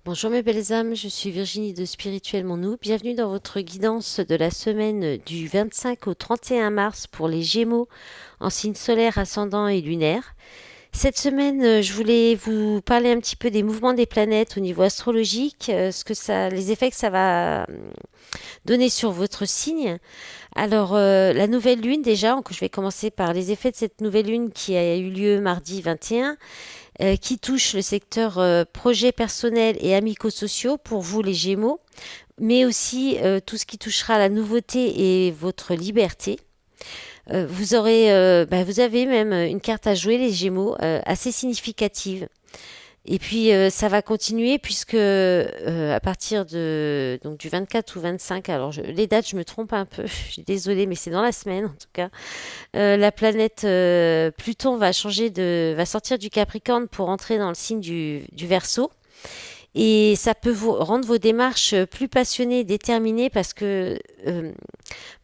Bonjour mes belles âmes, je suis Virginie de Spirituellement Nous. Bienvenue dans votre guidance de la semaine du 25 au 31 mars pour les Gémeaux en signe solaire, ascendant et lunaire. Cette semaine, je voulais vous parler un petit peu des mouvements des planètes au niveau astrologique, les effets que ça va donner sur votre signe. Alors, la nouvelle lune déjà, donc je vais commencer par les effets de cette nouvelle lune qui a eu lieu mardi 21, qui touche le secteur projet personnel et amicaux-sociaux pour vous les Gémeaux, mais aussi tout ce qui touchera la nouveauté et votre liberté. Vous avez même une carte à jouer les Gémeaux assez significative. Et puis ça va continuer puisque à partir de donc du 24 ou 25, les dates je me trompe un peu, je suis désolée mais c'est dans la semaine en tout cas. La planète Pluton va sortir du Capricorne pour entrer dans le signe du Verseau. Et ça peut vous rendre vos démarches plus passionnées et déterminées parce que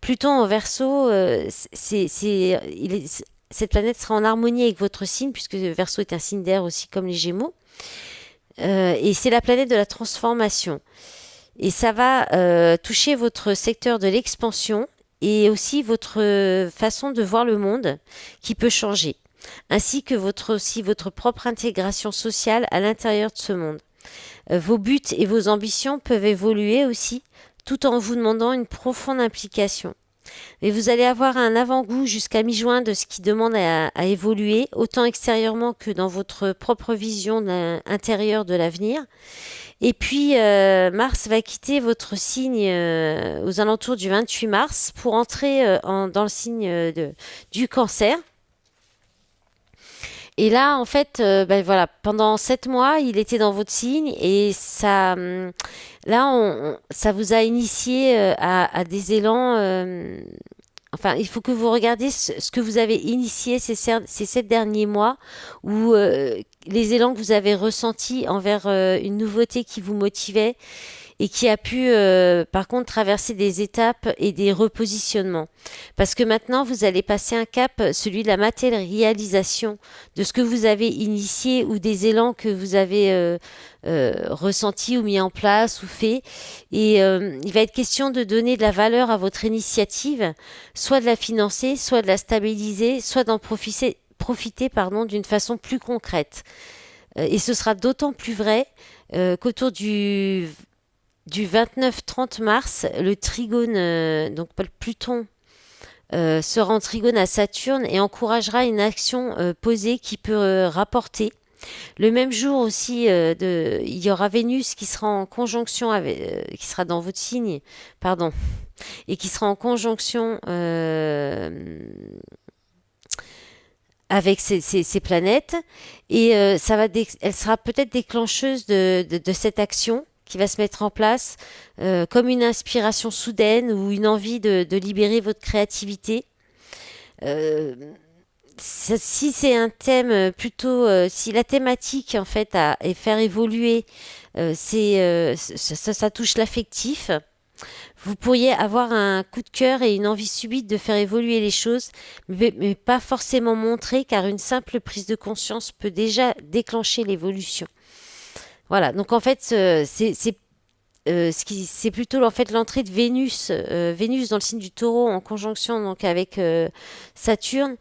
Pluton en Verseau, cette planète sera en harmonie avec votre signe puisque le Verseau est un signe d'air aussi comme les Gémeaux. Et c'est la planète de la transformation. Et ça va toucher votre secteur de l'expansion et aussi votre façon de voir le monde qui peut changer, ainsi que votre propre intégration sociale à l'intérieur de ce monde. Vos buts et vos ambitions peuvent évoluer aussi, tout en vous demandant une profonde implication. Mais vous allez avoir un avant-goût jusqu'à mi-juin de ce qui demande à évoluer, autant extérieurement que dans votre propre vision intérieure de l'avenir. Et puis, Mars va quitter votre signe aux alentours du 28 mars pour entrer dans le signe du cancer. Et là, en fait, voilà, pendant 7 mois, il était dans votre signe et ça vous a initié à des élans. Enfin, il faut que vous regardiez ce que vous avez initié ces 7 derniers mois ou les élans que vous avez ressentis envers une nouveauté qui vous motivait et qui a pu par contre traverser des étapes et des repositionnements. Parce que maintenant, vous allez passer un cap, celui de la matérialisation de ce que vous avez initié ou des élans que vous avez ressentis ou mis en place ou fait. Et il va être question de donner de la valeur à votre initiative, soit de la financer, soit de la stabiliser, soit d'en profiter d'une façon plus concrète. Et ce sera d'autant plus vrai qu'autour du 29-30 mars, le trigone, donc Pluton, sera en trigone à Saturne et encouragera une action posée qui peut rapporter. Le même jour aussi, il y aura Vénus qui sera en conjonction qui sera dans votre signe, pardon, et qui sera en conjonction avec ces planètes. Et elle sera peut-être déclencheuse de cette action qui va se mettre en place comme une inspiration soudaine ou une envie de libérer votre créativité. Euh, Si c'est un thème plutôt, si la thématique en fait est faire évoluer, ça touche l'affectif. Vous pourriez avoir un coup de cœur et une envie subite de faire évoluer les choses, mais pas forcément montrer, car une simple prise de conscience peut déjà déclencher l'évolution. Voilà, donc en fait, c'est plutôt en fait l'entrée de Vénus dans le signe du Taureau en conjonction donc avec Saturne.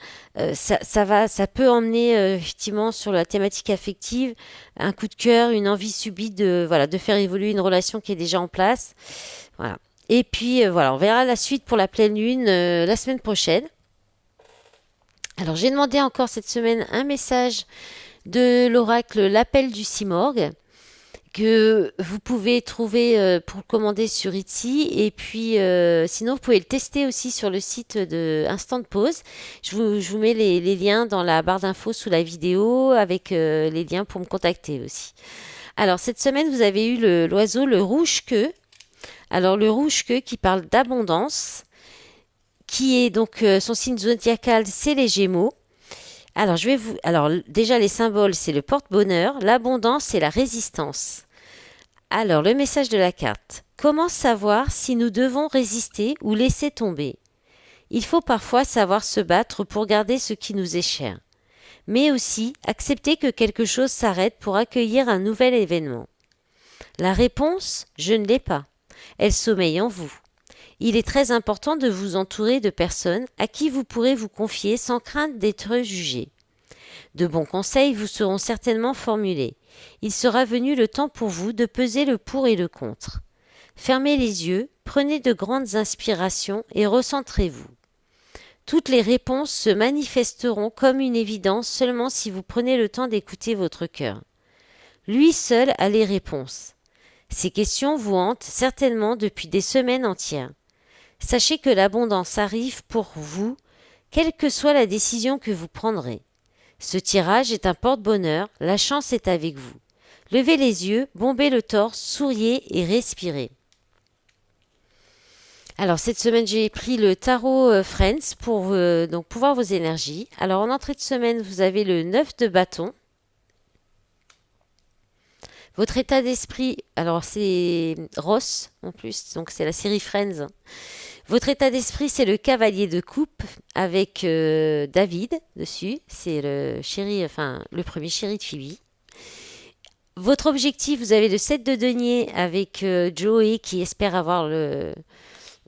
Ça peut emmener effectivement sur la thématique affective un coup de cœur, une envie subite de faire évoluer une relation qui est déjà en place. Voilà. Et puis voilà, on verra la suite pour la pleine lune la semaine prochaine. Alors j'ai demandé encore cette semaine un message de l'oracle L'Appel du Simorgue que vous pouvez trouver pour le commander sur Etsy. Et puis, sinon, vous pouvez le tester aussi sur le site de Instant Pause. Je vous mets les liens dans la barre d'infos sous la vidéo avec les liens pour me contacter aussi. Alors, cette semaine, vous avez eu l'oiseau, le rouge-queue. Alors, le rouge-queue qui parle d'abondance, qui est donc son signe zodiacal, c'est les Gémeaux. Alors, déjà, les symboles, c'est le porte-bonheur, l'abondance et la résistance. Alors, le message de la carte. Comment savoir si nous devons résister ou laisser tomber? Il faut parfois savoir se battre pour garder ce qui nous est cher, mais aussi accepter que quelque chose s'arrête pour accueillir un nouvel événement. La réponse, je ne l'ai pas. Elle sommeille en vous. Il est très important de vous entourer de personnes à qui vous pourrez vous confier sans crainte d'être jugé. De bons conseils vous seront certainement formulés. Il sera venu le temps pour vous de peser le pour et le contre. Fermez les yeux, prenez de grandes inspirations et recentrez-vous. Toutes les réponses se manifesteront comme une évidence seulement si vous prenez le temps d'écouter votre cœur. Lui seul a les réponses. Ces questions vous hantent certainement depuis des semaines entières. Sachez que l'abondance arrive pour vous, quelle que soit la décision que vous prendrez. Ce tirage est un porte-bonheur, la chance est avec vous. Levez les yeux, bombez le torse, souriez et respirez. Alors cette semaine j'ai pris le tarot Friends pour donc pouvoir vos énergies. Alors en entrée de semaine vous avez le 9 de bâton. Votre état d'esprit, alors c'est Ross en plus, donc c'est la série Friends. Votre état d'esprit, c'est le cavalier de coupe avec David dessus. C'est le chéri, enfin le premier chéri de Phoebe. Votre objectif, vous avez le 7 de denier avec Joey qui espère avoir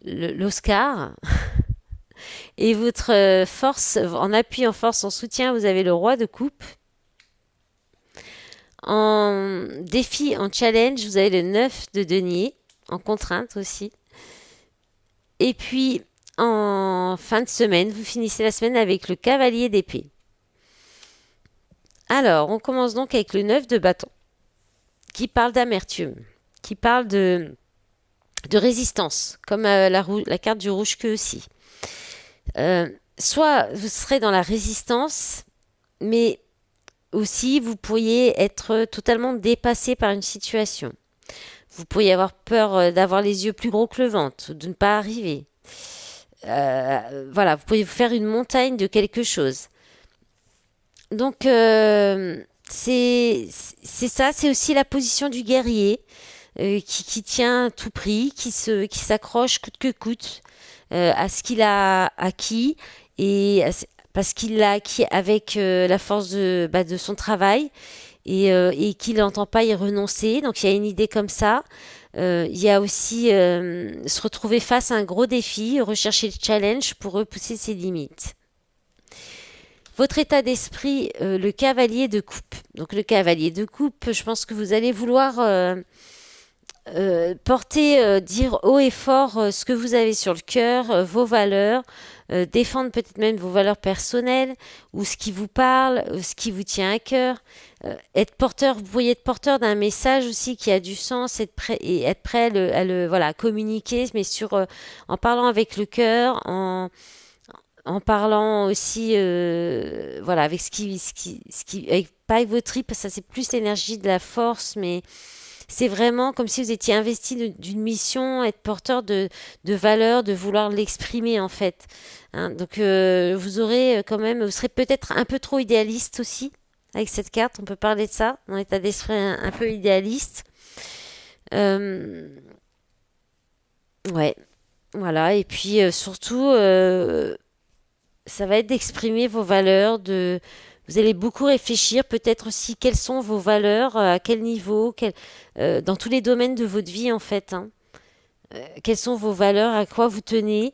l'Oscar. Et votre force, en appui, en force, en soutien, vous avez le roi de coupe. En défi, en challenge, vous avez le 9 de denier, en contrainte aussi. Et puis, en fin de semaine, vous finissez la semaine avec le cavalier d'épée. Alors, on commence donc avec le 9 de bâton, qui parle d'amertume, qui parle de résistance, comme la carte du rouge-queue aussi. Soit vous serez dans la résistance, mais aussi vous pourriez être totalement dépassé par une situation. Vous pourriez avoir peur d'avoir les yeux plus gros que le ventre, de ne pas arriver. Voilà, vous pourriez vous faire une montagne de quelque chose. Donc, c'est ça, c'est aussi la position du guerrier qui tient à tout prix, qui s'accroche coûte que coûte à ce qu'il a acquis et parce qu'il l'a acquis avec la force de son travail et qu'il n'entend pas y renoncer. Donc il y a une idée comme ça. Il y a aussi se retrouver face à un gros défi, rechercher le challenge pour repousser ses limites. Votre état d'esprit, le cavalier de coupe. Donc le cavalier de coupe, je pense que vous allez vouloir porter, dire haut et fort ce que vous avez sur le cœur, vos valeurs, défendre peut-être même vos valeurs personnelles ou ce qui vous parle, ce qui vous tient à cœur. Être porteur, vous pourriez être porteur d'un message aussi qui a du sens, être prêt voilà, à communiquer, mais en parlant avec le cœur, en parlant aussi, voilà, avec pas avec vos tripes, ça c'est plus l'énergie de la force, mais c'est vraiment comme si vous étiez investi d'une mission, être porteur de valeurs, de vouloir l'exprimer en fait. Hein, donc vous aurez quand même, vous serez peut-être un peu trop idéaliste aussi avec cette carte. On peut parler de ça, un état d'esprit un peu idéaliste. Ouais, voilà. Et puis surtout, ça va être d'exprimer vos valeurs, vous allez beaucoup réfléchir, peut-être aussi quelles sont vos valeurs, à quel niveau, dans tous les domaines de votre vie en fait. Hein. Quelles sont vos valeurs, à quoi vous tenez?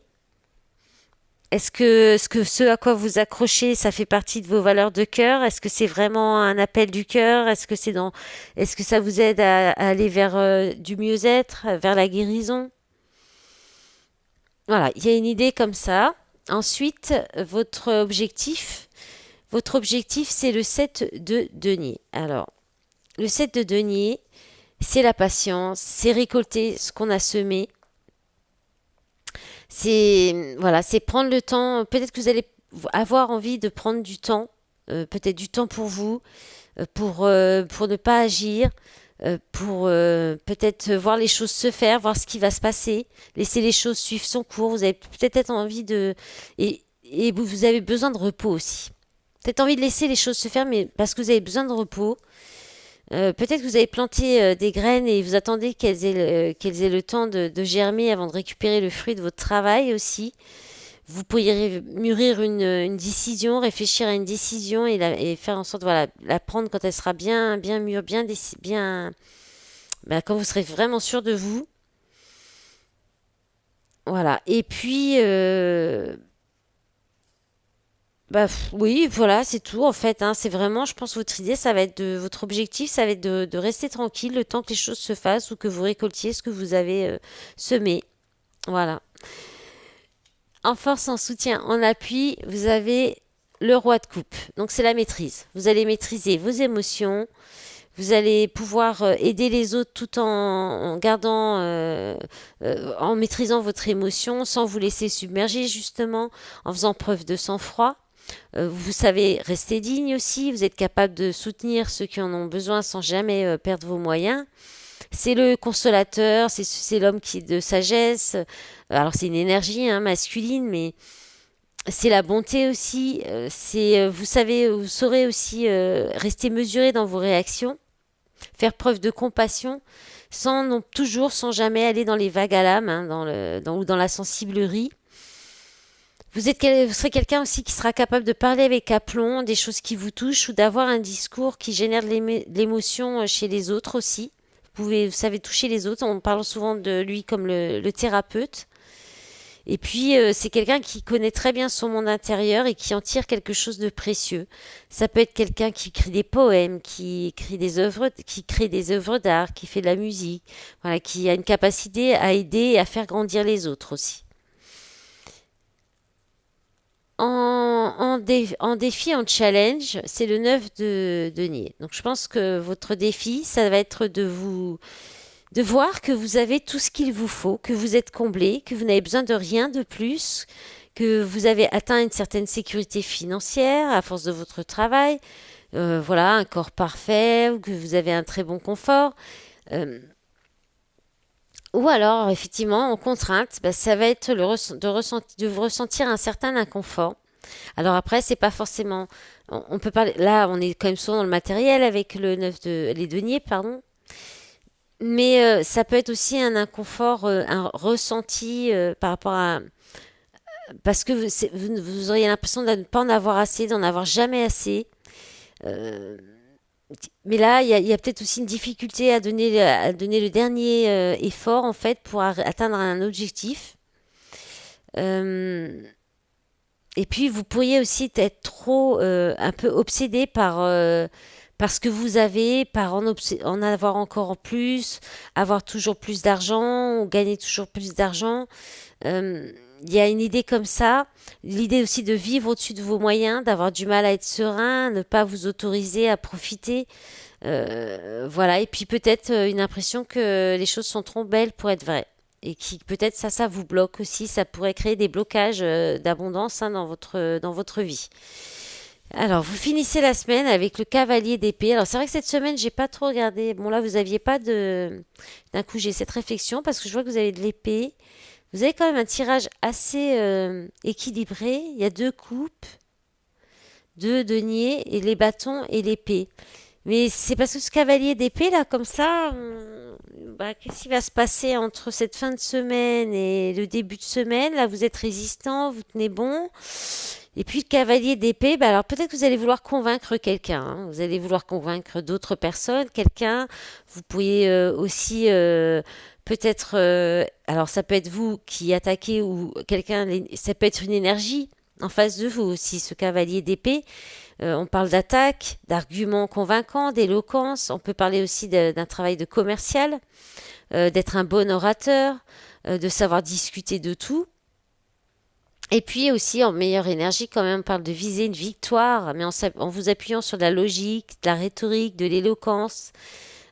Est-ce que ce à quoi vous accrochez, ça fait partie de vos valeurs de cœur? Est-ce que c'est vraiment un appel du cœur? Est-ce que ça vous aide à aller vers du mieux-être, vers la guérison? Voilà, il y a une idée comme ça. Ensuite, votre objectif, c'est le 7 de denier. Alors, le 7 de denier, c'est la patience, c'est récolter ce qu'on a semé. C'est prendre le temps. Peut-être que vous allez avoir envie de prendre du temps, peut-être du temps pour vous, pour ne pas agir, pour peut-être voir les choses se faire, voir ce qui va se passer, laisser les choses suivre son cours. Vous avez peut-être envie et vous avez besoin de repos aussi. Peut-être envie de laisser les choses se faire, mais parce que vous avez besoin de repos. Peut-être que vous avez planté des graines et vous attendez qu'elles aient le temps de germer avant de récupérer le fruit de votre travail aussi. Vous pourriez mûrir une décision, réfléchir à une décision et faire en sorte, voilà, la prendre quand elle sera bien mûre, bien Ben, quand vous serez vraiment sûr de vous, voilà. Et puis, oui, voilà, c'est tout en fait, hein. C'est vraiment, je pense, votre idée, ça va être votre objectif, ça va être de rester tranquille le temps que les choses se fassent ou que vous récoltiez ce que vous avez semé. Voilà. En force, en soutien, en appui, vous avez le roi de coupe. Donc c'est la maîtrise. Vous allez maîtriser vos émotions. Vous allez pouvoir aider les autres tout en gardant, en maîtrisant votre émotion, sans vous laisser submerger justement, en faisant preuve de sang-froid. Vous savez rester digne aussi. Vous êtes capable de soutenir ceux qui en ont besoin sans jamais perdre vos moyens. C'est le consolateur, c'est l'homme qui de sagesse. Alors c'est une énergie hein, masculine, mais c'est la bonté aussi. Vous savez, vous saurez aussi rester mesuré dans vos réactions, faire preuve de compassion, sans non, toujours, sans jamais aller dans les vagues à l'âme, hein, ou dans la sensiblerie. Vous serez quelqu'un aussi qui sera capable de parler avec aplomb des choses qui vous touchent ou d'avoir un discours qui génère de l'émotion chez les autres aussi. Vous savez toucher les autres. On parle souvent de lui comme le thérapeute. Et puis, c'est quelqu'un qui connaît très bien son monde intérieur et qui en tire quelque chose de précieux. Ça peut être quelqu'un qui écrit des poèmes, qui crée des œuvres d'art, qui fait de la musique, voilà, qui a une capacité à aider et à faire grandir les autres aussi. En défi, en challenge, c'est le 9 de denier. Donc je pense que votre défi, ça va être de voir que vous avez tout ce qu'il vous faut, que vous êtes comblé, que vous n'avez besoin de rien de plus, que vous avez atteint une certaine sécurité financière à force de votre travail, voilà, un corps parfait, ou que vous avez un très bon confort. Euh, ou alors, effectivement, en contrainte, bah, ça va être de vous ressentir un certain inconfort. Alors après, c'est pas forcément. On peut parler. Là, on est quand même souvent dans le matériel avec les deniers, pardon. Mais ça peut être aussi un inconfort, un ressenti par rapport à. Parce que vous auriez l'impression de ne pas en avoir assez, d'en avoir jamais assez. Euh, mais là, il y a peut-être aussi une difficulté à donner le dernier effort, en fait, pour atteindre un objectif. Euh, et puis, vous pourriez aussi être trop, un peu obsédé par ce que vous avez, en avoir encore en plus, avoir toujours plus d'argent ou gagner toujours plus d'argent. Euh, il y a une idée comme ça, l'idée aussi de vivre au-dessus de vos moyens, d'avoir du mal à être serein, ne pas vous autoriser à profiter. Voilà, et puis peut-être une impression que les choses sont trop belles pour être vraies. Et qui peut-être ça vous bloque aussi, ça pourrait créer des blocages d'abondance hein, dans votre vie. Alors, vous finissez la semaine avec le cavalier d'épée. Alors, c'est vrai que cette semaine, j'ai pas trop regardé. Bon, là, vous aviez pas de. D'un coup, j'ai cette réflexion parce que je vois que vous avez de l'épée. Vous avez quand même un tirage assez équilibré. Il y a deux coupes, deux deniers, et les bâtons et l'épée. Mais c'est parce que ce cavalier d'épée, là, comme ça, qu'est-ce qui va se passer entre cette fin de semaine et le début de semaine? Là, vous êtes résistant, vous tenez bon. Et puis le cavalier d'épée, alors peut-être que vous allez vouloir convaincre quelqu'un, hein. Vous allez vouloir convaincre d'autres personnes, quelqu'un. Vous pourriez aussi peut-être, alors ça peut être vous qui attaquez ou quelqu'un, ça peut être une énergie en face de vous aussi, ce cavalier d'épée. On parle d'attaque, d'arguments convaincants, d'éloquence. On peut parler aussi d'un travail de commercial, d'être un bon orateur, de savoir discuter de tout. Et puis aussi en meilleure énergie, quand même, on parle de viser une victoire, mais en vous appuyant sur de la logique, de la rhétorique, de l'éloquence.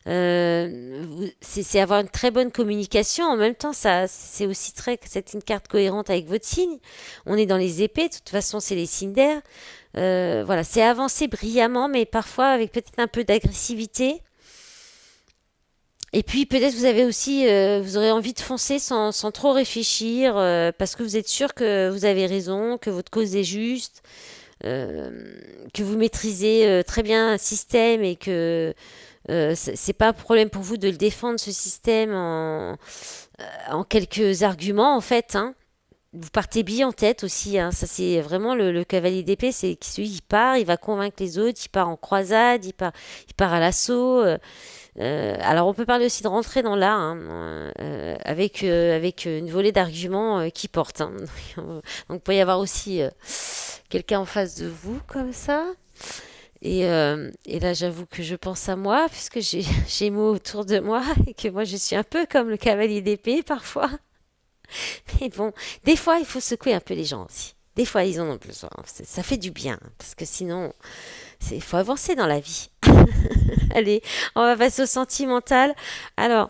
C'est avoir une très bonne communication. En même temps, ça, c'est aussi c'est une carte cohérente avec votre signe. On est dans les épées, de toute façon, c'est les signes d'air. Voilà, c'est avancer brillamment, mais parfois avec peut-être un peu d'agressivité. Et puis peut-être vous aurez envie de foncer sans trop réfléchir, parce que vous êtes sûr que vous avez raison, que votre cause est juste, que vous maîtrisez très bien un système et que c'est pas un problème pour vous de le défendre ce système en quelques arguments en fait. Hein. Vous partez bien en tête aussi, hein. Ça c'est vraiment le cavalier d'épée, celui qui part, il va convaincre les autres, il part en croisade, il part à l'assaut. Alors on peut parler aussi de rentrer dans l'art hein, avec une volée d'arguments qui portent. Hein. Donc il peut y avoir aussi quelqu'un en face de vous comme ça. Et là, j'avoue que je pense à moi, puisque j'ai Gémeaux autour de moi, et que moi, je suis un peu comme le cavalier d'épée parfois. Mais bon, des fois, il faut secouer un peu les gens aussi. Des fois, ils en ont besoin. Ça fait du bien, parce que sinon, il faut avancer dans la vie. Allez, on va passer au sentimental. Alors,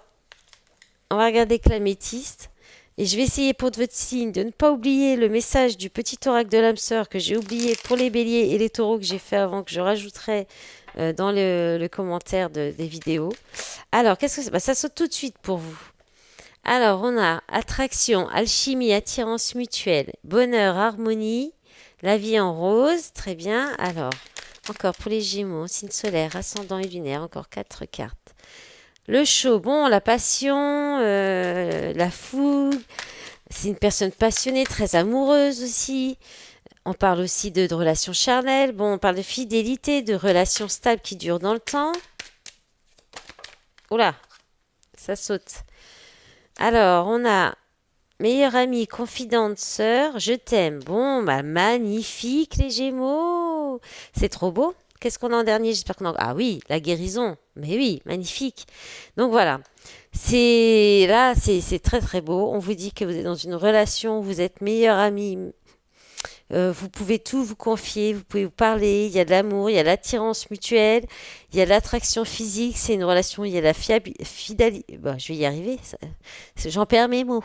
on va regarder que l'améthyste. Et je vais essayer pour votre signe de ne pas oublier le message du petit oracle de l'âme sœur que j'ai oublié pour les béliers et les taureaux que j'ai fait avant, que je rajouterai dans le commentaire des vidéos. Alors, qu'est-ce que c'est? Bah, ça saute tout de suite pour vous. Alors, on a attraction, alchimie, attirance mutuelle, bonheur, harmonie, la vie en rose, très bien. Alors, encore pour les Gémeaux, signe solaire, ascendant et lunaire, encore 4 cartes. Le show, bon, la passion, la fougue, c'est une personne passionnée, très amoureuse aussi. On parle aussi de relations charnelles, bon, on parle de fidélité, de relations stables qui durent dans le temps. Oula, ça saute. Alors, on a meilleure amie, confidente, sœur, je t'aime. Bon, bah magnifique les Gémeaux. C'est trop beau. Qu'est-ce qu'on a en dernier? J'espère qu'on a... Ah oui, la guérison. Mais oui, magnifique. Donc voilà. C'est très très beau. On vous dit que vous êtes dans une relation, vous êtes meilleure amie. Vous pouvez tout vous confier, vous pouvez vous parler. Il y a de l'amour, il y a l'attirance mutuelle, il y a l'attraction physique. C'est une relation, il y a la fidélité. Bon, je vais y arriver. J'en perds mes mots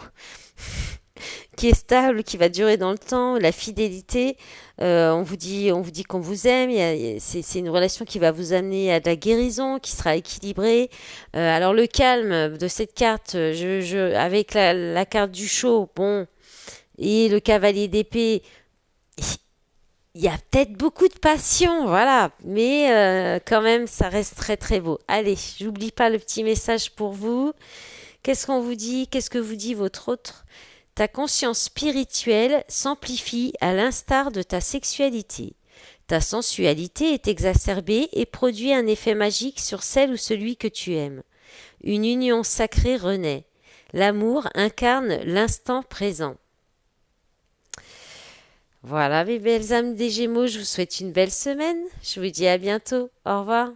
qui est stable, qui va durer dans le temps, la fidélité. On vous dit qu'on vous aime. C'est une relation qui va vous amener à de la guérison, qui sera équilibrée. Alors le calme de cette carte, avec la carte du show, bon, et le cavalier d'épée, il y a peut-être beaucoup de passion, voilà, mais quand même, ça reste très très beau. Allez, j'oublie pas le petit message pour vous. Qu'est-ce qu'on vous dit? Qu'est-ce que vous dit votre autre? Ta conscience spirituelle s'amplifie à l'instar de ta sexualité. Ta sensualité est exacerbée et produit un effet magique sur celle ou celui que tu aimes. Une union sacrée renaît. L'amour incarne l'instant présent. Voilà, mes belles âmes des Gémeaux, je vous souhaite une belle semaine. Je vous dis à bientôt. Au revoir.